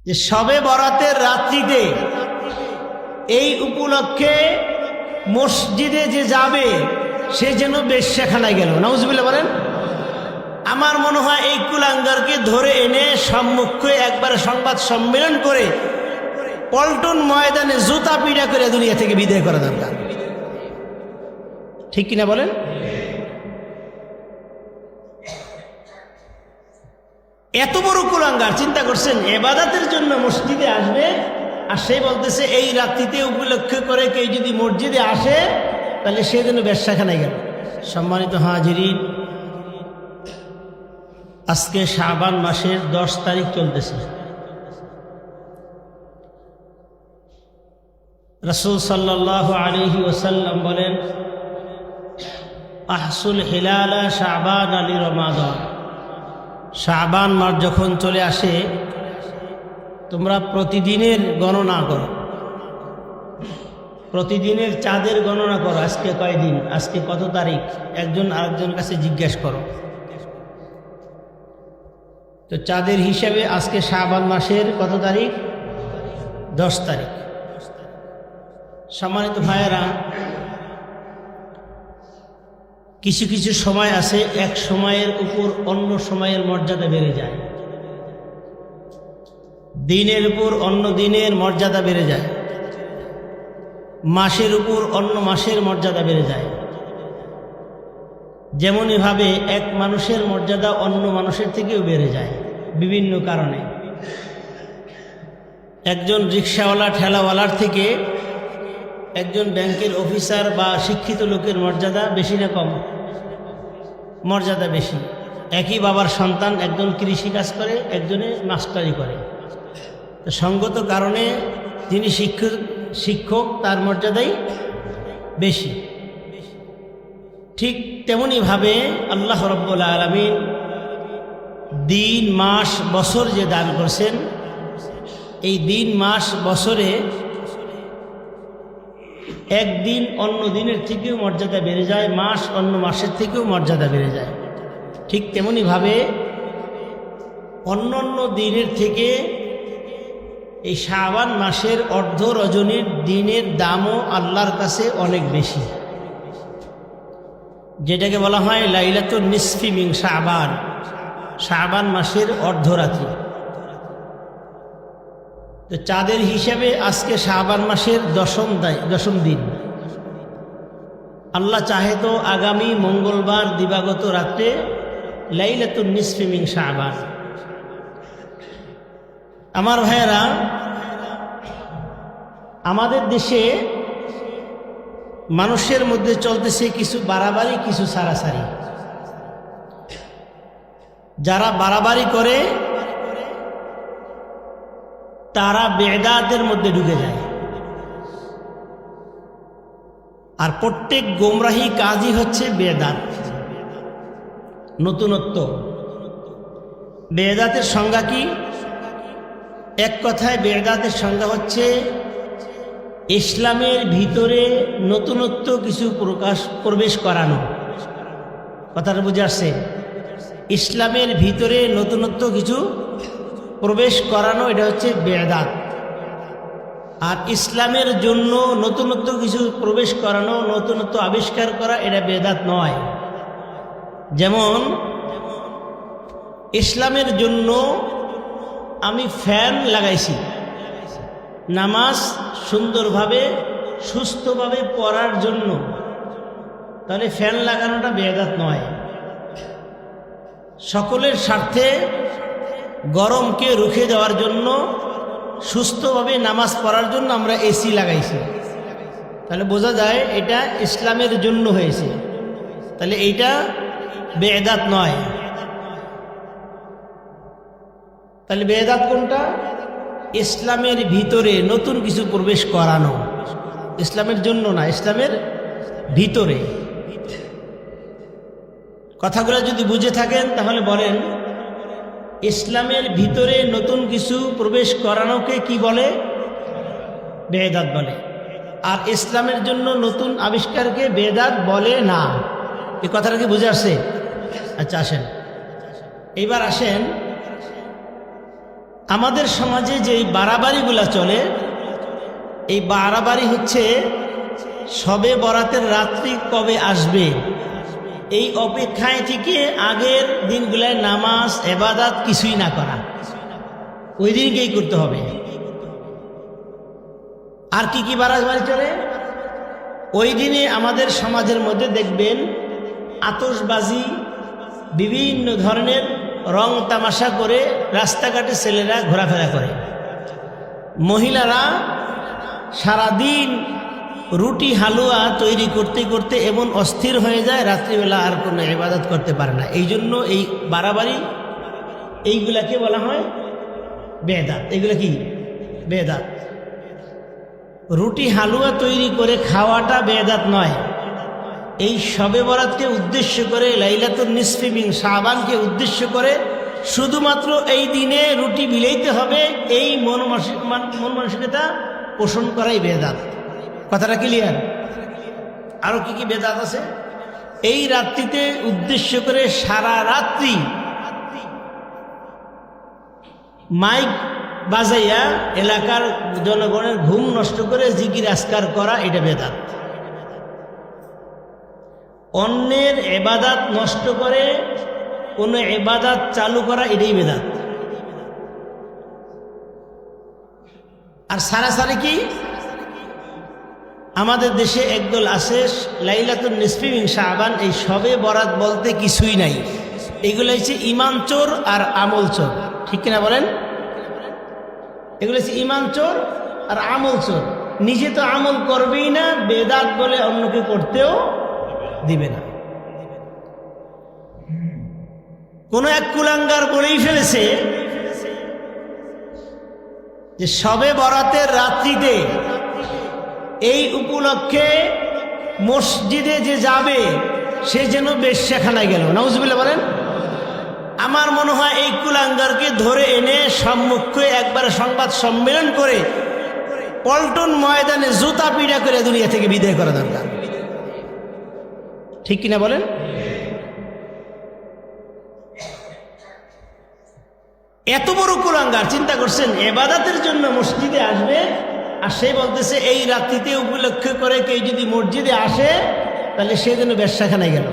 যে শবে বরাতের রাত্রিতে এই উপলক্ষে মসজিদে যে যাবে সে যেন বেশ্যাখানায় গেল। নাউজুবিল্লাহ বলেন। আমার মনে হয় এই কুলাঙ্গারকে ধরে এনে সম্মুখে একবার সংবাদ সম্মেলন করে পল্টন ময়দানে জুতা পিটা করে দুনিয়া থেকে বিদায় করা দরকার। ঠিক কিনা বলেন? এত বড় কুলাঙ্গার, চিন্তা করছেন ইবাদতের জন্য মসজিদে আসবে আর সে বলতেছে এই রাত্রিতে উপলক্ষ করে কেউ যদি মসজিদে আসে তাহলে সে যেন বেশ্যাখানায় গেল। সম্মানিত হাজিরিন, আজকে শাবান মাসের 10 তারিখ চলতেছে। রাসূল সাল্লাল্লাহু আলাইহি ওয়াসাল্লাম বলেন, আহসুল হিলালা শাবান আলি রমাদান। শাবান মাস যখন চলে আসে তোমরা প্রতিদিনের গণনা করো, প্রতিদিনের চাঁদের গণনা করো। আজকে কয় দিন, আজকে কত তারিখ, একজন আরেকজন কাছে জিজ্ঞেস করো। তো চাঁদের হিসাবে আজকে শাবান মাসের কত তারিখ? 10 তারিখ। সম্মানিত ভাইয়েরা, কিছু কিছু সময় আছে এক সময়ের উপর অন্য সময়ের মর্যাদা বেড়ে যায়, দিনের উপর অন্য দিনের মর্যাদা বেড়ে যায়, মাসের উপর অন্য মাসের মর্যাদা বেড়ে যায়। যেমনইভাবে এক মানুষের মর্যাদা অন্য মানুষের থেকেও বেড়ে যায় বিভিন্ন কারণে। একজন রিকশাওয়ালা ঠেলাওয়ালার থেকে একজন ব্যাংকের অফিসার বা শিক্ষিত লোকের মর্যাদা বেশি না কম? মর্যাদা বেশি। একই বাবার সন্তান, একজন কৃষিকাজ করে, একজনে মাস্টারি করে। তো সঙ্গত কারণে যিনি শিক্ষক তার মর্যাদাই বেশি। ঠিক তেমনিভাবে আল্লাহ রাব্বুল আলামিন দিন মাস বছর যে দান করছেন, এই দিন মাস বছরে একদিন অন্য দিনের থেকেও মর্যাদা বেড়ে যায়, মাস অন্য মাসের থেকেও মর্যাদা বেড়ে যায়। ঠিক তেমনিভাবে অন্য অন্য দিনের থেকে এই শাবান মাসের অর্ধ রজনীর দিনের দামও আল্লাহর কাছে অনেক বেশি, যেটাকে বলা হয় লাইলাতুন নিসফি মিন শাবান, শাবান মাসের অর্ধরাত্রি। তো চাঁদের হিসাবে আজকে শাবান মাসের 10ম দিন। আল্লাহ চাহে তো আগামী মঙ্গলবার দিবাগত রাত্রে লাইলাতুন নিসফি মিন শাবান। আমার ভাইয়েরা, আমাদের দেশে মানুষের মধ্যে চলতেছে কিছু বাড়াবাড়ি, কিছু সারাসারি। যারা বাড়াবাড়ি করে তারা বেদাতের মধ্যে ঢুকে যায়, আর প্রত্যেক গোমরাহী কাজই হচ্ছে বেদাত, নতুনত্ব। বেদাতের সংজ্ঞা কি? এক কথায় বেদাতের সংজ্ঞা হচ্ছে ইসলামের ভিতরে নতুনত্ব কিছু প্রবেশ করানো। কথাটা বুঝে আসছে? ইসলামের ভিতরে নতুনত্ব কিছু প্রবেশ করানো, এটা হচ্ছে বেদাত। আর ইসলামের জন্য নতুনত্ব কিছু প্রবেশ করানো, নতুনত্ব আবিষ্কার করা, এটা বেদাত নয়। যেমন ইসলামের জন্য আমি ফ্যান লাগাইছি নামাজ সুন্দরভাবে সুস্থভাবে পড়ার জন্য, তাহলে ফ্যান লাগানোটা বেদাত নয়। সকলের স্বার্থে গরমকে রুখে দেওয়ার জন্য, সুস্থভাবে নামাজ পড়ার জন্য আমরা এসি লাগাইছি, তাহলে বোঝা যায় এটা ইসলামের জন্য হয়েছে, তাহলে এইটা বেদাত নয়। তাহলে বেদাত কোনটা? ইসলামের ভিতরে নতুন কিছু প্রবেশ করানো, ইসলামের জন্য না, ইসলামের ভিতরে। কথাগুলো যদি বুঝে থাকেন তাহলে বলেন, ইসলামের ভিতরে নতুন কিছু প্রবেশ করানোকে কি বলে? বেদাত বলে। আর ইসলামের জন্য নতুন আবিষ্কারকে বেদাত বলে না। এই কথাটা কি বুঝে আসছে? আচ্ছা আসেন, এইবার আসেন আমাদের সমাজে যে বাড়াবাড়িগুলা চলে, এই বাড়াবাড়ি হচ্ছে শবে বরাতের রাত্রি কবে আসবে এই অপেক্ষায় থেকে আগের দিনগুলায় নামাজ ইবাদত কিছুই না করা, ওই দিনকেই করতে হবে। আর কি কি বাড়াবাড়ি চলে ওই দিনে আমাদের সমাজের মধ্যে দেখবেন আতশবাজি, বিভিন্ন ধরনের রং তামাশা করে রাস্তাঘাটে ছেলেরা ঘোরাফেরা করে, মহিলারা সারাদিন রুটি হালুয়া তৈরি করতে করতে এমন অস্থির হয়ে যায় রাত্রিবেলা আর কোনো ইবাদত করতে পারে না। এই জন্য এই বাড়াবাড়ি এইগুলাকে বলা হয় বেদাত। এগুলা কি বেদাত? রুটি হালুয়া তৈরি করে খাওয়াটা বেদাত নয়। এই শবে বরাতকে উদ্দেশ্য করে, লাইলাতুন নিসফি মিন শাবানকে উদ্দেশ্য করে শুধুমাত্র এই দিনে রুটি বিলাইতে হবে, এই মন মানসিকতা পোষণ করাই বেদাত। কথাটা ক্লিয়ার? আরো কি কি বেদাত আছে? এই রাত্রিতে উদ্দেশ্য করে সারা রাত্রি মাইক বাজাইয়া এলাকার জনগণের ঘুম নষ্ট করে জিকির আজকার করা, এটা বেদাত। অন্যের ইবাদত নষ্ট করে কোনো ইবাদত চালু করা, এটাই বেদাত। আর সারাসারি কি? আমাদের দেশে একদল আছে লাইলাতুন নিসফি মিন শাবান, এই শবে বরাত বলতে কিছুই নাই। এগুলো হচ্ছে ইমান চোর আর আমল চোর, ঠিক কিনা বলেন? এগুলো হচ্ছে ইমান চোর আর আমল চোর। নিজে তো আমল করবেই না, বেদাত বলে অন্যকে করতেও দিবে না। কোন এক কুলাঙ্গার বলেই ফেলেছে যে শবে বরাতের রাত্রিতে এই উপলক্ষে মসজিদে যে যাবে সে যেন বেশ্যাখানায় গেল। নাউজুবিল্লাহ বলেন। আমার মনে হয় এই কুলাঙ্গারকে ধরে এনে সম্মুখে একবার সংবাদ সম্মেলন করে পল্টন ময়দানে জুতা পিটা করে দুনিয়া থেকে বিদায় করা দরকার, ঠিক কিনা বলেন? এত বড় কুলাঙ্গার, চিন্তা করছেন ইবাদতের জন্য মসজিদে আসবে আর সে বলতেছে এই রাত্রিতে উপলক্ষ করে কেউ যদি মসজিদে আসে তাহলে সে যেন বেশ্যাখানায় গেল।